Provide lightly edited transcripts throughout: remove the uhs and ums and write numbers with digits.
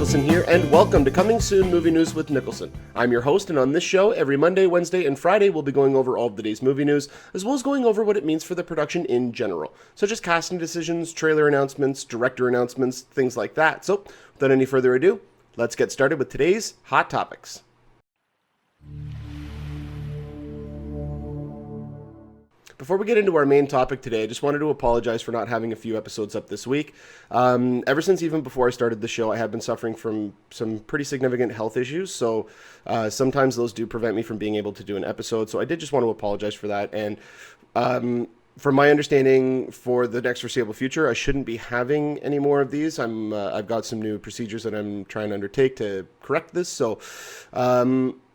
Niklsun here, and welcome to Coming Soon Movie News with Niklsun. I'm your host, and on this show, every Monday, Wednesday, and Friday, we'll be going over all of the day's movie news, as well as going over what it means for the production in general, such as casting decisions, trailer announcements, director announcements, things like that. So, without any further ado, let's get started with today's Hot Topics. Before we get into our main topic today, I just wanted to apologize for not having a few episodes up this week. Ever since even before I started the show, I have been suffering from some pretty significant health issues, so sometimes those do prevent me from being able to do an episode, so I did just want to apologize for that, and from my understanding, for the next foreseeable future, I shouldn't be having any more of these. I've got some new procedures that I'm trying to undertake to correct this, so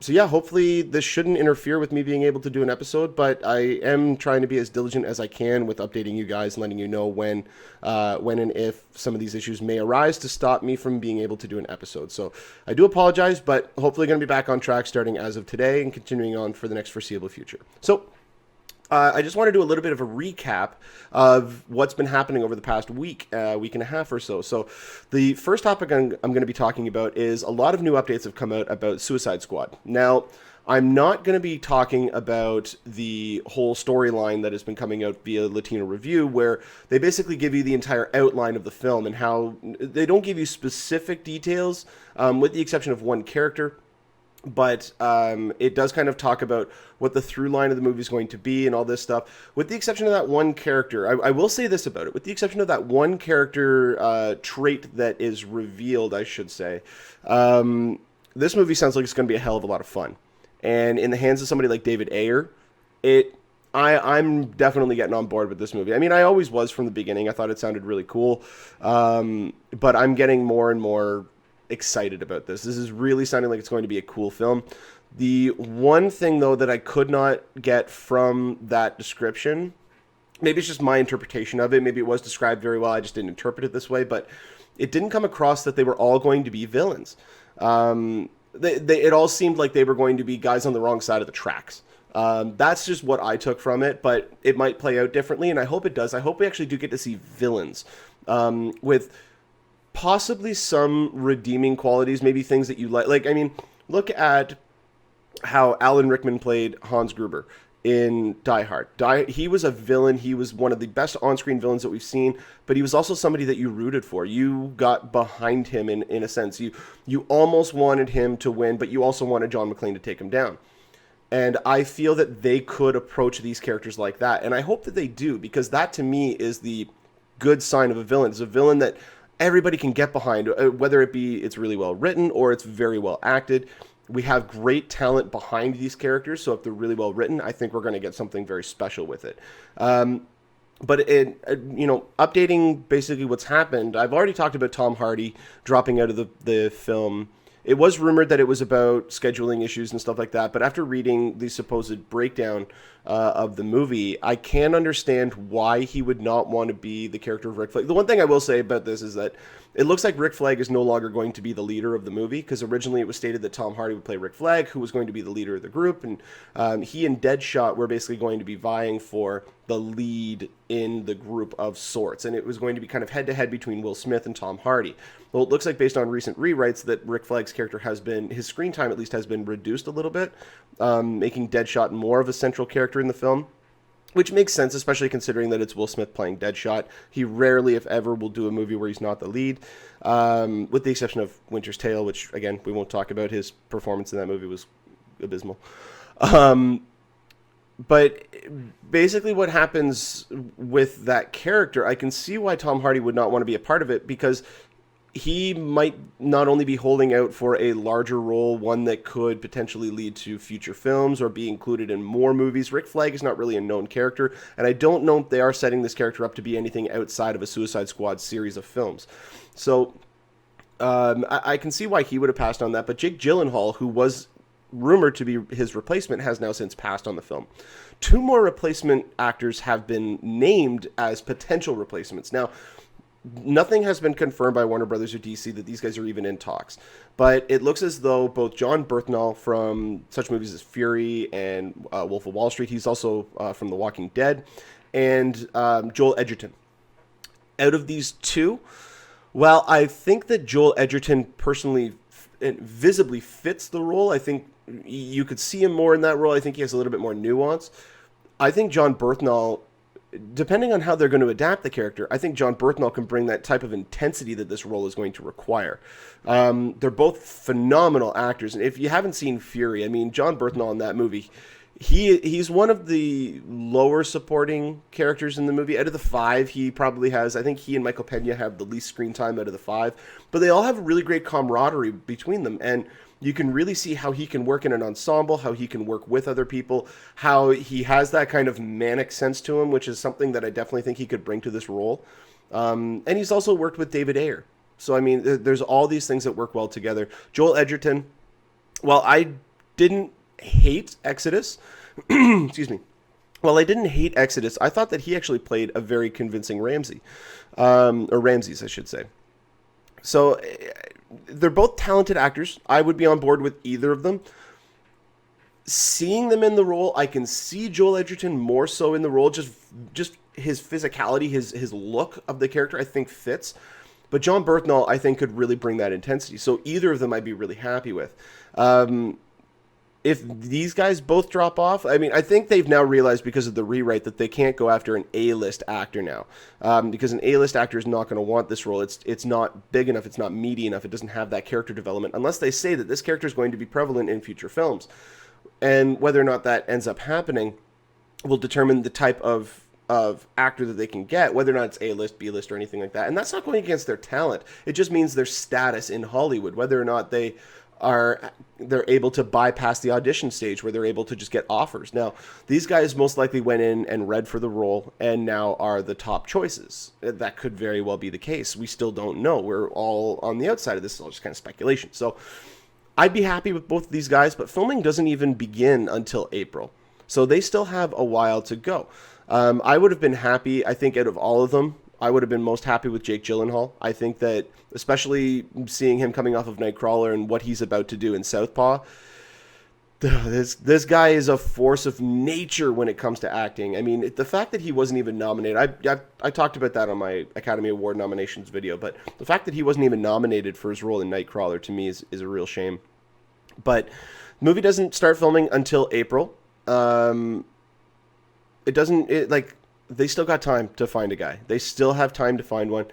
yeah, hopefully this shouldn't interfere with me being able to do an episode, but I am trying to be as diligent as I can with updating you guys and letting you know when and if some of these issues may arise to stop me from being able to do an episode. So I do apologize, but hopefully going to be back on track starting as of today and continuing on for the next foreseeable future. So I just want to do a little bit of a recap of what's been happening over the past week and a half or so. So the first topic I'm going to be talking about is a lot of new updates have come out about Suicide Squad. Now, I'm not going to be talking about the whole storyline that has been coming out via Latino Review, where they basically give you the entire outline of the film and how they don't give you specific details, with the exception of one character. But it does kind of talk about what the through line of the movie is going to be and all this stuff. With the exception of that one character, I will say this about it. With the exception of that one character trait that is revealed, I should say, this movie sounds like it's going to be a hell of a lot of fun. And in the hands of somebody like David Ayer, I'm definitely getting on board with this movie. I mean, I always was from the beginning. I thought it sounded really cool. But I'm getting more and more excited about this. This is really sounding like it's going to be a cool film. The one thing, though, that I could not get from that description, maybe it's just my interpretation of it, maybe it was described very well, I just didn't interpret it this way, but it didn't come across that they were all going to be villains. It all seemed like they were going to be guys on the wrong side of the tracks. That's just what I took from it, but it might play out differently, and I hope it does. I hope we actually do get to see villains with possibly some redeeming qualities, maybe things that you like. Like, I mean, look at how Alan Rickman played Hans Gruber in Die Hard. He was a villain. He was one of the best on-screen villains that we've seen, but he was also somebody that you rooted for. You got behind him in a sense. You almost wanted him to win, but you also wanted John McClane to take him down. And I feel that they could approach these characters like that, and I hope that they do, because that, to me, is the good sign of a villain. It's a villain that everybody can get behind, whether it be it's really well written or it's very well acted. We have great talent behind these characters, so if they're really well written, I think we're going to get something very special with it. But updating basically what's happened, I've already talked about Tom Hardy dropping out of the film. It was rumored that it was about scheduling issues and stuff like that, but after reading the supposed breakdown of the movie, I can understand why he would not want to be the character of Rick Flag. The one thing I will say about this is that it looks like Rick Flag is no longer going to be the leader of the movie, because originally it was stated that Tom Hardy would play Rick Flag, who was going to be the leader of the group, and he and Deadshot were basically going to be vying for the lead in the group of sorts, and it was going to be kind of head-to-head between Will Smith and Tom Hardy. Well, it looks like, based on recent rewrites, that Rick Flag's character his screen time at least has been reduced a little bit, making Deadshot more of a central character in the film, which makes sense, especially considering that it's Will Smith playing Deadshot. He rarely, if ever, will do a movie where he's not the lead, with the exception of Winter's Tale, which, again, we won't talk about. His performance in that movie was abysmal. But basically what happens with that character, I can see why Tom Hardy would not want to be a part of it, because he might not only be holding out for a larger role, one that could potentially lead to future films or be included in more movies. Rick Flag is not really a known character, and I don't know if they are setting this character up to be anything outside of a Suicide Squad series of films. So I can see why he would have passed on that, but Jake Gyllenhaal, who was rumored to be his replacement, has now since passed on the film. 2 more replacement actors have been named as potential replacements. Now, nothing has been confirmed by Warner Brothers or DC that these guys are even in talks, but it looks as though both John Bernthal from such movies as Fury and Wolf of Wall Street, he's also from The Walking Dead, and Joel Edgerton. Out of these 2, Well, I think that Joel Edgerton personally visibly fits the role. I think you could see him more in that role. I think he has a little bit more nuance. I think John Berthnall, depending on how they're going to adapt the character, I think John Berthnall can bring that type of intensity that this role is going to require. They're both phenomenal actors, and if you haven't seen Fury, I mean, John Berthnall in that movie, he's one of the lower supporting characters in the movie. Out of the five, he probably has, I think he and Michael Pena have the least screen time out of the five, but they all have really great camaraderie between them, and you can really see how he can work in an ensemble, how he can work with other people, how he has that kind of manic sense to him, which is something that I definitely think he could bring to this role. And he's also worked with David Ayer. So, I mean, there's all these things that work well together. Joel Edgerton, well, I didn't hate Exodus. Excuse me. Well, I didn't hate Exodus. I thought that he actually played a very convincing Ramsey. Or Ramses, I should say. So they're both talented actors. I would be on board with either of them. Seeing them in the role, I can see Joel Edgerton more so in the role. Just his physicality, his look of the character, I think fits. But John Berthnall, I think, could really bring that intensity. So either of them I'd be really happy with. If these guys both drop off, I mean, I think they've now realized because of the rewrite that they can't go after an A-list actor now. Because an A-list actor is not going to want this role. It's not big enough. It's not meaty enough. It doesn't have that character development unless they say that this character is going to be prevalent in future films. And whether or not that ends up happening will determine the type of actor that they can get, whether or not it's A-list, B-list, or anything like that. And that's not going against their talent. It just means their status in Hollywood, whether or not they're able to bypass the audition stage where they're able to just get offers. Now, these guys most likely went in and read for the role and now are the top choices. That could very well be the case. We still don't know. We're all on the outside of this. It's all just kind of speculation. So I'd be happy with both of these guys, but filming doesn't even begin until April. So they still have a while to go. I would have been happy, I think, out of all of them, I would have been most happy with Jake Gyllenhaal. I think that, especially seeing him coming off of Nightcrawler and what he's about to do in Southpaw, this guy is a force of nature when it comes to acting. I mean, the fact that he wasn't even nominated, I talked about that on my Academy Award nominations video, but the fact that he wasn't even nominated for his role in Nightcrawler to me is a real shame. But the movie doesn't start filming until April. They still got time to find a guy. They still have time to find one.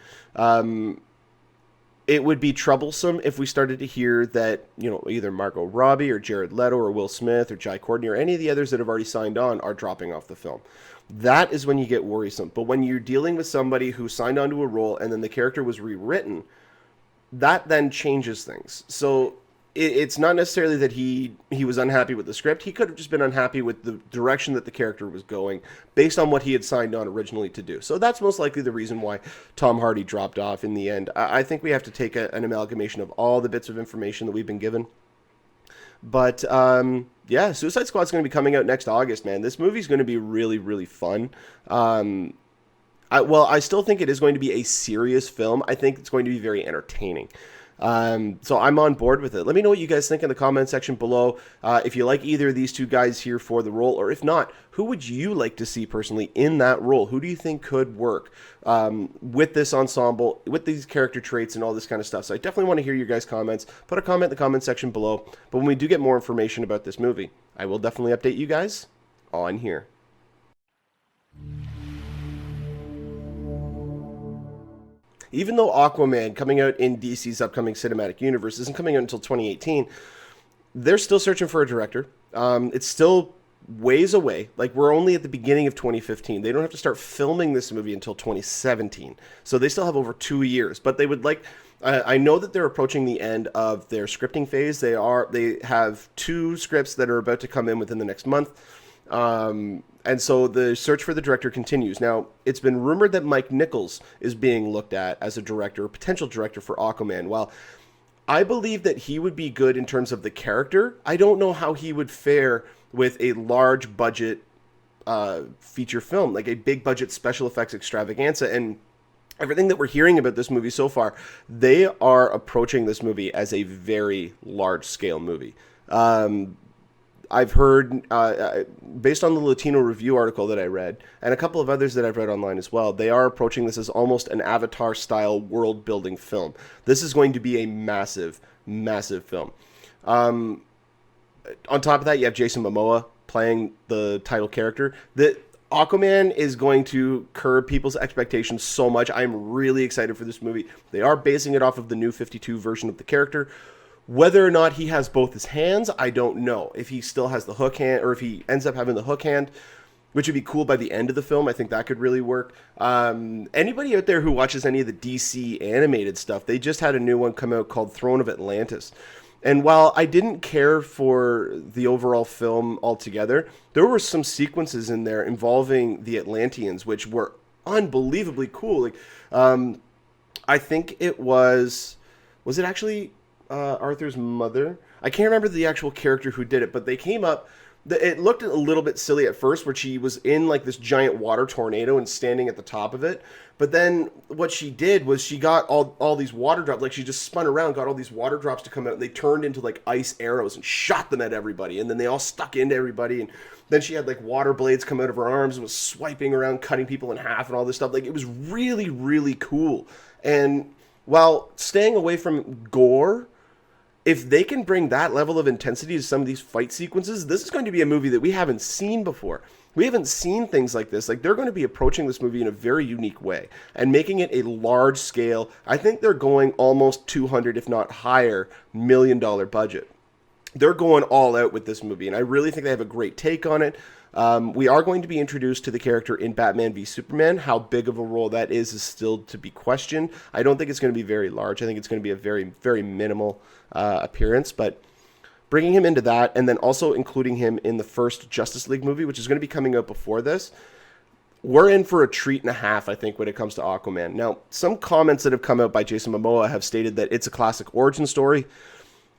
It would be troublesome if we started to hear that, either Margot Robbie or Jared Leto or Will Smith or Jai Courtney or any of the others that have already signed on are dropping off the film. That is when you get worrisome. But when you're dealing with somebody who signed on to a role and then the character was rewritten, that then changes things. So it's not necessarily that he was unhappy with the script. He could have just been unhappy with the direction that the character was going based on what he had signed on originally to do. So that's most likely the reason why Tom Hardy dropped off in the end. I think we have to take an amalgamation of all the bits of information that we've been given. But, Suicide Squad's going to be coming out next August, man. This movie's going to be really, really fun. I still think it is going to be a serious film. I think it's going to be very entertaining. So I'm on board with it. Let me know what you guys think in the comment section below. If you like either of these two guys here for the role, or if not, who would you like to see personally in that role? Who do you think could work with this ensemble, with these character traits and all this kind of stuff? So I definitely want to hear your guys' comments. Put a comment in the comment section below. But when we do get more information about this movie, I will definitely update you guys on here. Even though Aquaman, coming out in DC's upcoming cinematic universe, isn't coming out until 2018, they're still searching for a director. It's still ways away. Like, we're only at the beginning of 2015. They don't have to start filming this movie until 2017. So they still have over 2 years. But they would like... I know that they're approaching the end of their scripting phase. They have 2 scripts that are about to come in within the next month. And so the search for the director continues. Now, it's been rumored that Mike Nichols is being looked at as a director, a potential director for Aquaman. While I believe that he would be good in terms of the character, I don't know how he would fare with a large budget feature film, like a big budget special effects extravaganza. And everything that we're hearing about this movie so far, they are approaching this movie as a very large scale movie. I've heard, based on the Latino Review article that I read, and a couple of others that I've read online as well, they are approaching this as almost an Avatar-style world-building film. This is going to be a massive, massive film. On top of that, you have Jason Momoa playing the title character. The Aquaman is going to curb people's expectations so much. I'm really excited for this movie. They are basing it off of the new 52 version of the character. Whether or not he has both his hands, I don't know. If he still has the hook hand, or if he ends up having the hook hand, which would be cool by the end of the film. I think that could really work. Anybody out there who watches any of the DC animated stuff, they just had a new one come out called Throne of Atlantis. And while I didn't care for the overall film altogether, there were some sequences in there involving the Atlanteans, which were unbelievably cool. Like, I think it was it actually Arthur's mother? I can't remember the actual character who did it, but they came up. It looked a little bit silly at first, where she was in like this giant water tornado and standing at the top of it. But then what she did was she got all these water drops. Like, she just spun around, got all these water drops to come out, and they turned into like ice arrows and shot them at everybody. And then they all stuck into everybody. And then she had like water blades come out of her arms and was swiping around, cutting people in half and all this stuff. Like, it was really, really cool. And while staying away from gore, if they can bring that level of intensity to some of these fight sequences, this is going to be a movie that we haven't seen before. We haven't seen things like this. Like, they're going to be approaching this movie in a very unique way and making it a large scale. I think they're going almost 200, if not higher, $1 million budget. They're going all out with this movie, and I really think they have a great take on it. We are going to be introduced to the character in Batman v Superman. How big of a role that is still to be questioned. I don't think it's going to be very large. I think it's going to be a very, very minimal appearance, but bringing him into that, and then also including him in the first Justice League movie, which is going to be coming out before this, we're in for a treat and a half, I think, when it comes to Aquaman. Now, some comments that have come out by Jason Momoa have stated that it's a classic origin story.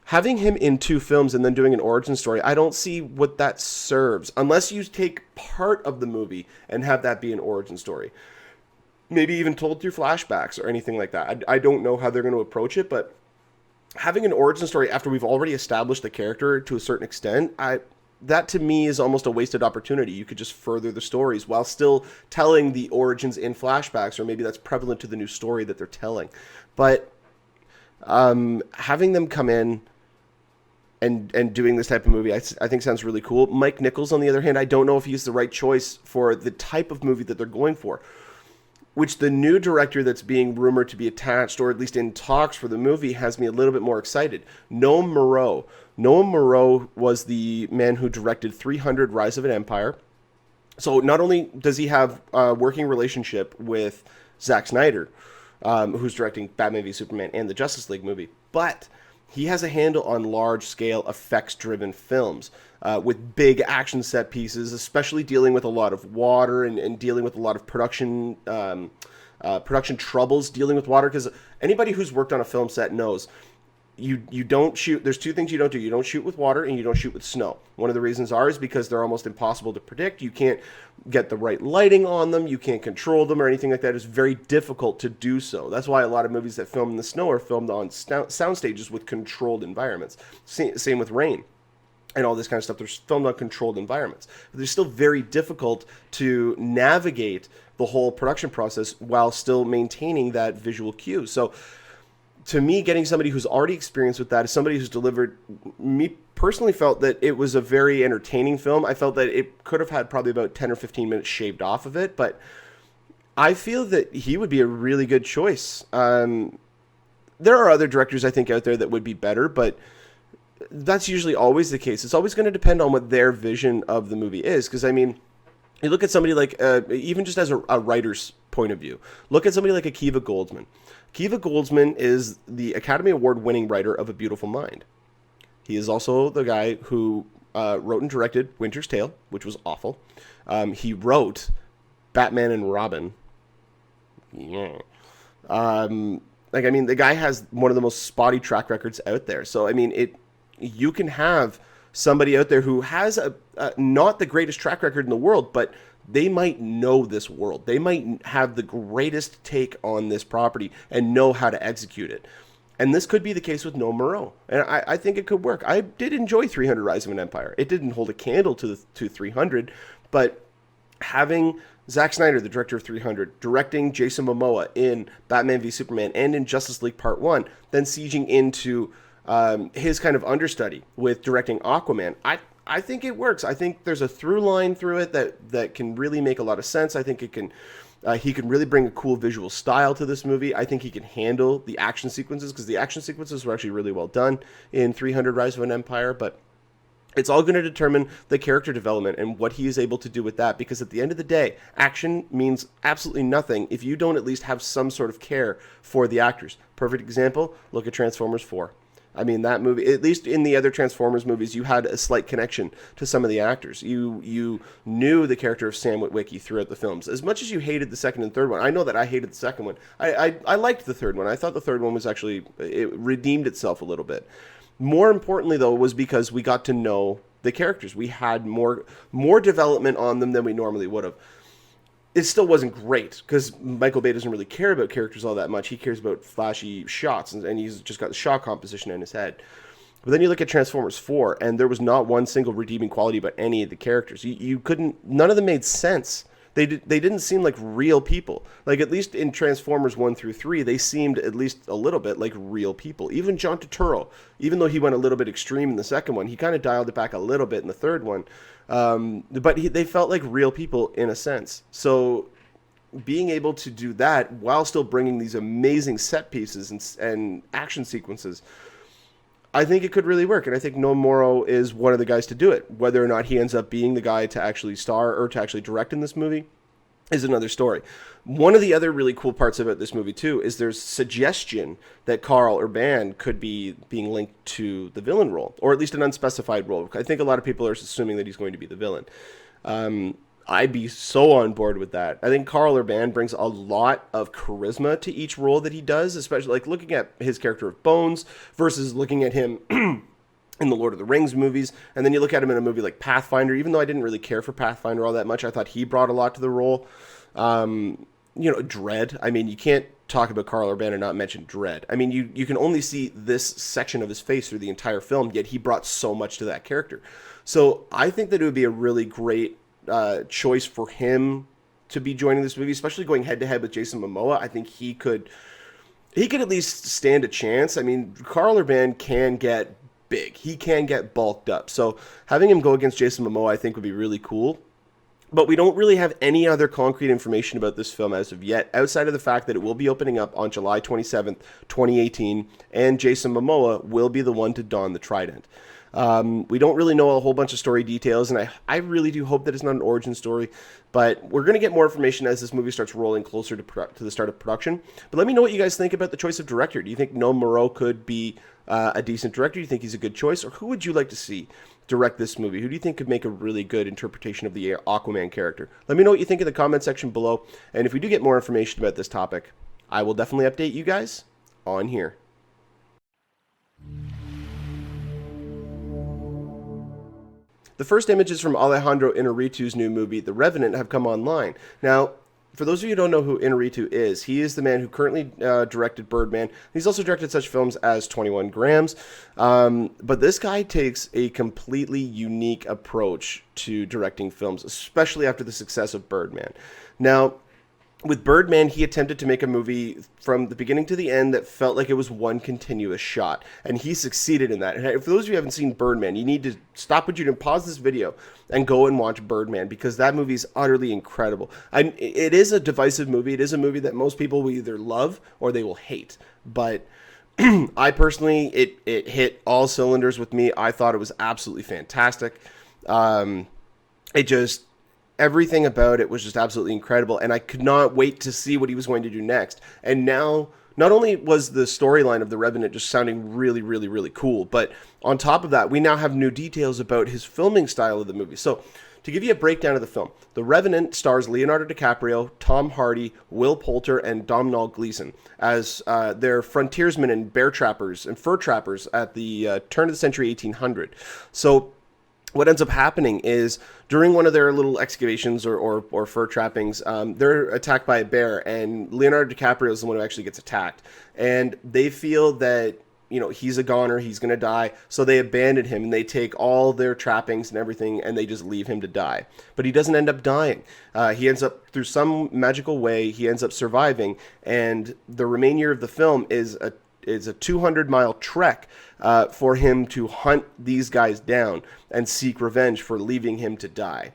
Having him in 2 films and then doing an origin story, I don't see what that serves, unless you take part of the movie and have that be an origin story. Maybe even told through flashbacks or anything like that. I don't know how they're going to approach it, but having an origin story after we've already established the character to a certain extent, that to me is almost a wasted opportunity. You could just further the stories while still telling the origins in flashbacks, or maybe that's prevalent to the new story that they're telling. But having them come in and doing this type of movie, I think sounds really cool. Mike Nichols, on the other hand, I don't know if he's the right choice for the type of movie that they're going for, which the new director that's being rumored to be attached, or at least in talks for the movie, has me a little bit more excited. Noam Murro. Noam Murro was the man who directed 300 Rise of an Empire. So not only does he have a working relationship with Zack Snyder, who's directing Batman v Superman and the Justice League movie, but he has a handle on large-scale, effects-driven films with big action set pieces, especially dealing with a lot of water and dealing with a lot of production troubles dealing with water. Because anybody who's worked on a film set knows you don't shoot. There's 2 things you don't do. You don't shoot with water and you don't shoot with snow. One of the reasons is because they're almost impossible to predict. You can't get the right lighting on them. You can't control them or anything like that. It's very difficult to do so. That's why a lot of movies that film in the snow are filmed on sound stages with controlled environments. Same with rain and all this kind of stuff. They're filmed on controlled environments. But they're still very difficult to navigate the whole production process while still maintaining that visual cue. So to me, getting somebody who's already experienced with that, is somebody who's delivered, me personally felt that it was a very entertaining film. I felt that it could have had probably about 10 or 15 minutes shaved off of it, but I feel that he would be a really good choice. There are other directors I think out there that would be better, but that's usually always the case. It's always going to depend on what their vision of the movie is. Because, I mean, you look at somebody like, even just as a writer's point of view, look at somebody like Akiva Goldsman. Akiva Goldsman is the Academy Award-winning writer of A Beautiful Mind. He is also the guy who wrote and directed Winter's Tale, which was awful. He wrote Batman and Robin. Yeah. Like, I mean, the guy has one of the most spotty track records out there. So, I mean, you can have somebody out there who has not the greatest track record in the world, but they might know this world. They might have the greatest take on this property and know how to execute it. And this could be the case with Noam Murro. And I think it could work. I did enjoy 300 Rise of an Empire. It didn't hold a candle to 300, but having Zack Snyder, the director of 300, directing Jason Momoa in Batman v Superman and in Justice League Part 1, then sieging into his kind of understudy with directing Aquaman, I think it works. I think there's a through line through it that can really make a lot of sense. I think it can he can really bring a cool visual style to this movie. I think he can handle the action sequences, because the action sequences were actually really well done in 300 Rise of an Empire, but it's all going to determine the character development and what he is able to do with that, because at the end of the day, action means absolutely nothing if you don't at least have some sort of care for the actors. Perfect example, look at Transformers 4. I mean, that movie, at least in the other Transformers movies, you had a slight connection to some of the actors. You knew the character of Sam Witwicky throughout the films. As much as you hated the second and third one, I know that I hated the second one. I liked the third one. I thought the third one was actually, it redeemed itself a little bit. More importantly, though, was because we got to know the characters. We had more development on them than we normally would have. It still wasn't great, because Michael Bay doesn't really care about characters all that much. He cares about flashy shots, and he's just got the shot composition in his head. But then you look at Transformers 4, and there was not one single redeeming quality about any of the characters. You couldn't, none of them made sense. They didn't seem like real people. Like, at least in Transformers 1 through 3, they seemed at least a little bit like real people. Even John Turturro, even though he went a little bit extreme in the second one, he kind of dialed it back a little bit in the third one. But they felt like real people in a sense. So being able to do that while still bringing these amazing set pieces and action sequences, I think it could really work. And I think Noam Murro is one of the guys to do it. Whether or not he ends up being the guy to actually star or to actually direct in this movie is another story. One of the other really cool parts about this movie, too, is there's suggestion that Karl Urban could be being linked to the villain role, or at least an unspecified role. I think a lot of people are assuming that he's going to be the villain. I'd be so on board with that. I think Karl Urban brings a lot of charisma to each role that he does, especially like looking at his character of Bones versus looking at him in the Lord of the Rings movies. And then you look at him in a movie like Pathfinder. Even though I didn't really care for Pathfinder all that much, I thought he brought a lot to the role. Dredd. I mean, you can't talk about Karl Urban and not mention Dredd. I mean, you can only see this section of his face through the entire film, yet he brought so much to that character. So I think that it would be a really great choice for him to be joining this movie, especially going head to head with Jason Momoa. I think he could at least stand a chance. I mean, Karl Urban can get big. He can get bulked up. So having him go against Jason Momoa, I think, would be really cool. But we don't really have any other concrete information about this film as of yet, outside of the fact that it will be opening up on July 27th, 2018, and Jason Momoa will be the one to don the trident. We don't really know a whole bunch of story details, and I really do hope that it's not an origin story, but we're going to get more information as this movie starts rolling closer to the start of production. But let me know what you guys think about the choice of director. Do you think Noam Murro could be a decent director? Do you think he's a good choice? Or who would you like to see direct this movie? Who do you think could make a really good interpretation of the Aquaman character? Let me know what you think in the comment section below, and if we do get more information about this topic, I will definitely update you guys on here. The first images from Alejandro Inarritu's new movie, The Revenant, have come online. Now, for those of you who don't know who Inarritu is, he is the man who currently directed Birdman. He's also directed such films as 21 Grams. But this guy takes a completely unique approach to directing films, especially after the success of Birdman. Now, with Birdman, he attempted to make a movie from the beginning to the end that felt like it was one continuous shot, and he succeeded in that. And for those of you who haven't seen Birdman, you need to stop what you're doing, pause this video, and go and watch Birdman, because that movie is utterly incredible. And it is a divisive movie. It is a movie that most people will either love or they will hate. But I personally, it hit all cylinders with me. I thought it was absolutely fantastic. Everything about it was just absolutely incredible, and I could not wait to see what he was going to do next. And now, not only was the storyline of The Revenant just sounding really, really, really cool, but on top of that, we now have new details about his filming style of the movie. So, to give you a breakdown of the film, The Revenant stars Leonardo Dicaprio, Tom Hardy, Will Poulter, and Domhnall Gleeson as their frontiersmen and bear trappers and fur trappers at the turn of the century 1800. So, what ends up happening is during one of their little excavations or fur trappings, they're attacked by a bear, and Leonardo DiCaprio is the one who actually gets attacked. And they feel that, he's a goner, he's going to die, so they abandon him, and they take all their trappings and everything, and they just leave him to die. But he doesn't end up dying. He ends up, through some magical way, he ends up surviving, and the remainder of the film is a 200-mile trek for him to hunt these guys down and seek revenge for leaving him to die.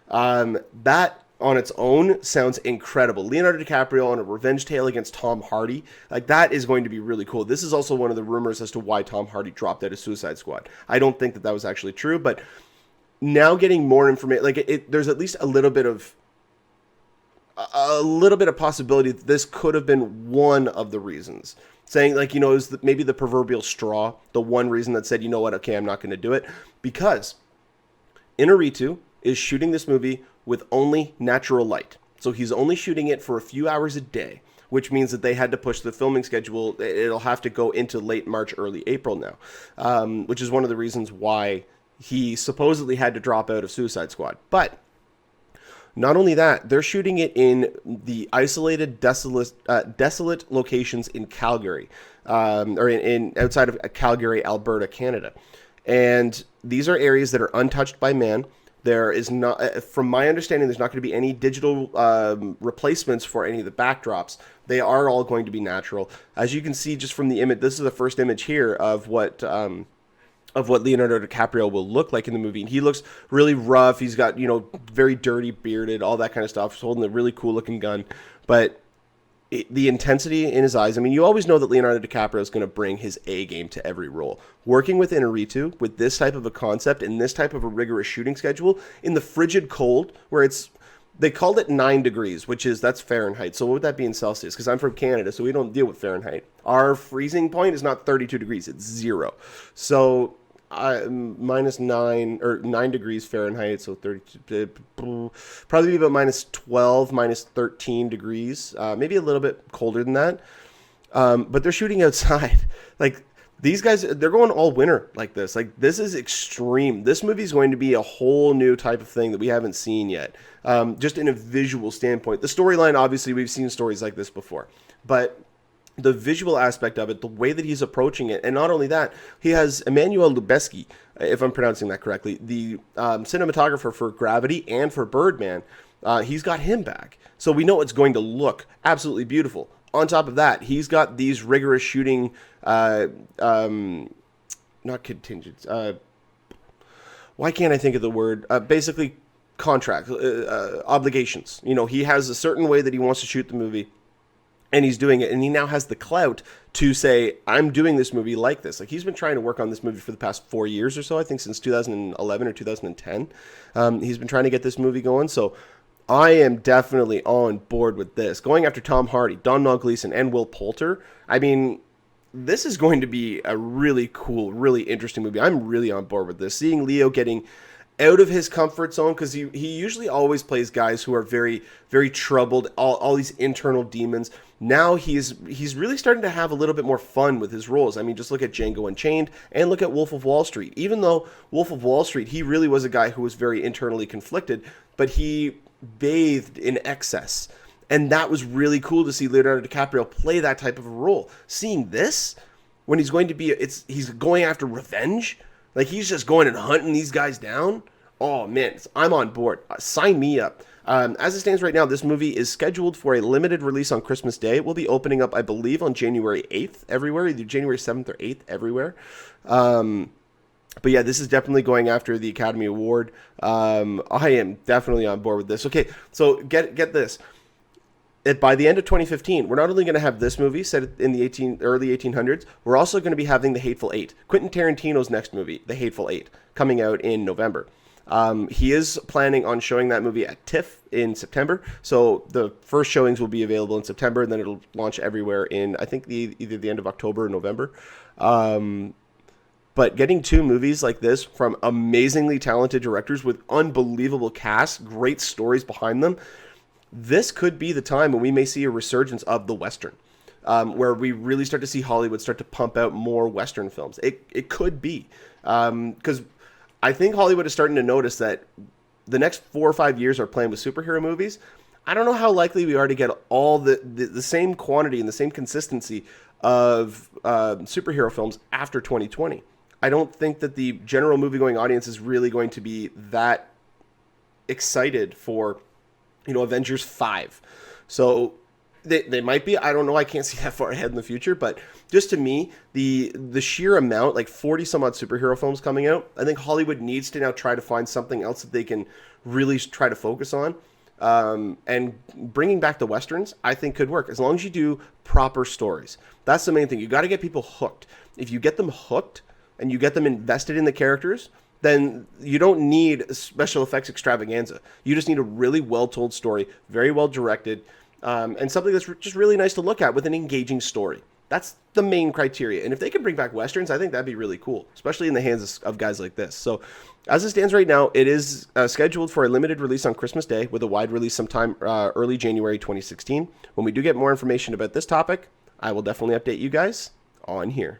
That on its own sounds incredible. Leonardo DiCaprio on a revenge tale against Tom Hardy, like that is going to be really cool. This is also one of the rumors as to why Tom Hardy dropped out of Suicide Squad. I don't think that was actually true, but now getting more information, like there's at least a little bit of possibility that this could have been one of the reasons. Saying, like, it was maybe the proverbial straw, the one reason that said, okay, I'm not going to do it. Because Inarritu is shooting this movie with only natural light. So he's only shooting it for a few hours a day, which means that they had to push the filming schedule. It'll have to go into late March, early April now, which is one of the reasons why he supposedly had to drop out of Suicide Squad. But not only that, they're shooting it in the isolated, desolate locations in Calgary, or in outside of Calgary, Alberta, Canada. And these are areas that are untouched by man. There is not, from my understanding, there's not going to be any digital replacements for any of the backdrops. They are all going to be natural. As you can see just from the image, this is the first image here of what Leonardo DiCaprio will look like in the movie. And he looks really rough. He's got, very dirty, bearded, all that kind of stuff. He's holding a really cool looking gun. But the intensity in his eyes, you always know that Leonardo DiCaprio is going to bring his A game to every role. Working with Inarritu, with this type of a concept and this type of a rigorous shooting schedule, in the frigid cold, where they called it 9 degrees, that's Fahrenheit. So what would that be in Celsius? Because I'm from Canada, so we don't deal with Fahrenheit. Our freezing point is not 32 degrees, it's 0. So minus 9 or 9 degrees Fahrenheit, so 32, probably be about minus 12, minus 13 degrees, maybe a little bit colder than that. But they're shooting outside. Like, these guys, they're going all winter like this. Like, this is extreme. This movie is going to be a whole new type of thing that we haven't seen yet, just in a visual standpoint. The storyline, obviously, we've seen stories like this before, but the visual aspect of it, the way that he's approaching it, and not only that, he has Emmanuel Lubezki, if I'm pronouncing that correctly, the cinematographer for Gravity and for Birdman. He's got him back, so we know it's going to look absolutely beautiful. On top of that, he's got these rigorous shooting, not contingents. Why can't I think of the word? Basically, contract obligations. He has a certain way that he wants to shoot the movie. And he's doing it, and he now has the clout to say, I'm doing this movie like this. Like, he's been trying to work on this movie for the past 4 years or so, I think since 2011 or 2010. He's been trying to get this movie going, so I am definitely on board with this. Going after Tom Hardy, Domhnall Gleeson, and Will Poulter, this is going to be a really cool, really interesting movie. I'm really on board with this. Seeing Leo getting out of his comfort zone, because he usually always plays guys who are very, very troubled, all these internal demons. Now he's really starting to have a little bit more fun with his roles. Just look at Django Unchained and look at Wolf of Wall Street. Even though Wolf of Wall Street, he really was a guy who was very internally conflicted, but he bathed in excess. And that was really cool to see Leonardo DiCaprio play that type of a role. Seeing this, when he's going to be, he's going after revenge. Like, he's just going and hunting these guys down. Oh, man, I'm on board. Sign me up. As it stands right now, this movie is scheduled for a limited release on Christmas Day. It will be opening up, I believe, on January 8th everywhere, either January 7th or 8th everywhere. But yeah, this is definitely going after the Academy Award. I am definitely on board with this. Okay, so get this. By the end of 2015, we're not only going to have this movie set in the early 1800s, we're also going to be having The Hateful Eight, Quentin Tarantino's next movie, The Hateful Eight, coming out in November. He is planning on showing that movie at TIFF in September, so the first showings will be available in September, and then it'll launch everywhere in, I think, either the end of October or November. But getting 2 movies like this from amazingly talented directors with unbelievable casts, great stories behind them, this could be the time when we may see a resurgence of the Western, where we really start to see Hollywood start to pump out more Western films. It could be, because I think Hollywood is starting to notice that the next 4 or 5 years are planned with superhero movies. I don't know how likely we are to get all the same quantity and the same consistency of superhero films after 2020. I don't think that the general movie-going audience is really going to be that excited for, Avengers 5. So they might be. I don't know. I can't see that far ahead in the future. But just to me, the sheer amount, like 40 some odd superhero films coming out, I think Hollywood needs to now try to find something else that they can really try to focus on. And bringing back the Westerns, I think could work as long as you do proper stories. That's the main thing. You got to get people hooked. If you get them hooked and you get them invested in the characters, then you don't need special effects extravaganza. You just need a really well-told story, very well directed, and something that's just really nice to look at with an engaging story. That's the main criteria. And if they can bring back Westerns, I think that'd be really cool, especially in the hands of guys like this. So as it stands right now, it is scheduled for a limited release on Christmas Day with a wide release sometime early January 2016. When we do get more information about this topic, I will definitely update you guys on here.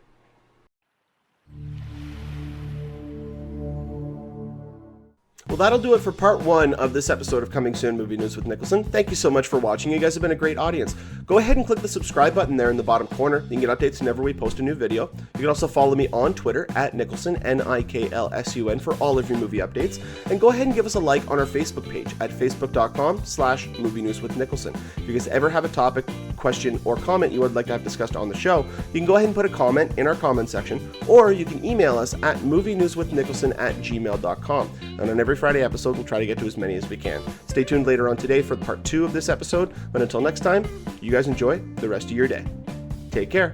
Well, that'll do it for part 1 of this episode of Coming Soon Movie News with Niklsun. Thank you so much for watching. You guys have been a great audience. Go ahead and click the subscribe button there in the bottom corner. You can get updates whenever we post a new video. You can also follow me on Twitter at Niklsun, Niklsun, for all of your movie updates. And go ahead and give us a like on our Facebook page at facebook.com/Movie News with Niklsun. If you guys ever have a topic, question, or comment you would like to have discussed on the show, you can go ahead and put a comment in our comment section, or you can email us at movienewswithniklsun@gmail.com. And on every Friday episode, we'll try to get to as many as we can. Stay tuned later on today for part 2 of this episode. But until next time, you guys enjoy the rest of your day. Take care.